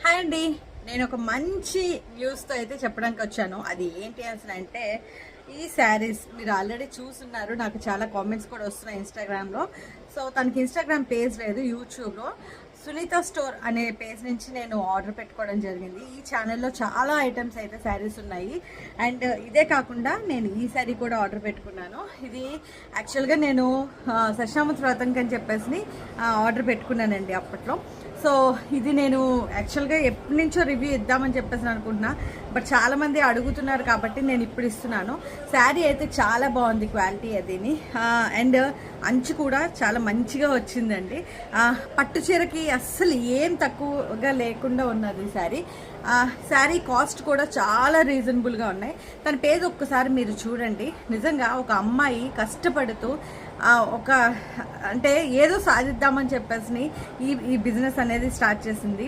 Hi అండి, నేను ఒక మంచి న్యూస్తో అయితే చెప్పడానికి వచ్చాను. అది ఏంటి అంటే ఈ శారీస్ మీరు ఆల్రెడీ చూస్తున్నారు. నాకు చాలా కామెంట్స్ కూడా వస్తున్నాయి ఇన్స్టాగ్రామ్లో. సో తనకి ఇన్స్టాగ్రామ్ పేజ్ లేదు, యూట్యూబ్లో సునీత స్టోర్ అనే పేజ్ నుంచి నేను ఆర్డర్ పెట్టుకోవడం జరిగింది. ఈ ఛానల్లో చాలా ఐటమ్స్ అయితే శారీస్ ఉన్నాయి. అండ్ ఇదే కాకుండా నేను ఈ శారీ కూడా ఆర్డర్ పెట్టుకున్నాను. ఇది యాక్చువల్గా నేను సశామత్ వ్రతంకి అని చెప్పేసి ఆర్డర్ పెట్టుకున్నానండి అప్పట్లో. సో ఇది నేను యాక్చువల్గా ఎప్పటి నుంచో రివ్యూ ఇద్దామని చెప్పేసి అనుకుంటున్నా, బట్ చాలామంది అడుగుతున్నారు కాబట్టి నేను ఇప్పుడు ఇస్తున్నాను. శారీ అయితే చాలా బాగుంది, క్వాలిటీ అదిని. అండ్ అంచు కూడా చాలా మంచిగా వచ్చిందండి. పట్టు చీరకి అస్సలు ఏం తక్కువగా లేకుండా ఉన్నది శారీ. శారీ కాస్ట్ కూడా చాలా రీజనబుల్గా ఉన్నాయి. తన పేజ్ ఒక్కసారి మీరు చూడండి. నిజంగా ఒక అమ్మాయి కష్టపడుతూ ఒక అంటే ఏదో సాధిద్దామని చెప్పేసి ఈ బిజినెస్ అనేది స్టార్ట్ చేసింది.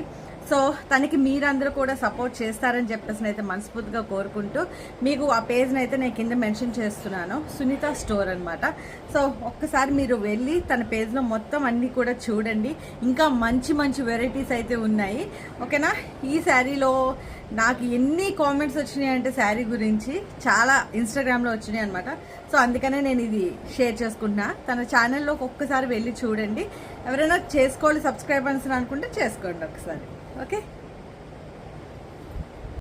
సో తనకి మీరందరూ కూడా సపోర్ట్ చేస్తారని చెప్పేసి అయితే మనస్ఫూర్తిగా కోరుకుంటూ మీకు ఆ పేజ్ని అయితే నేను కింద మెన్షన్ చేస్తున్నాను, సునీత స్టోర్ అనమాట. సో ఒక్కసారి మీరు వెళ్ళి తన పేజ్లో మొత్తం అన్నీ కూడా చూడండి. ఇంకా మంచి మంచి వెరైటీస్ అయితే ఉన్నాయి, ఓకేనా. ఈ శారీలో నాకు ఎన్ని కామెంట్స్ వచ్చినాయి అంటే శారీ గురించి చాలా ఇన్స్టాగ్రామ్లో వచ్చినాయి అనమాట. సో అందుకనే నేను ఇది షేర్ చేసుకుంటున్నా. తన ఛానల్లోకి ఒక్కసారి వెళ్ళి చూడండి. ఎవరైనా చేసుకోవాలి సబ్స్క్రైబర్స్ అనుకుంటే చేసుకోండి ఒకసారి, ఓకే.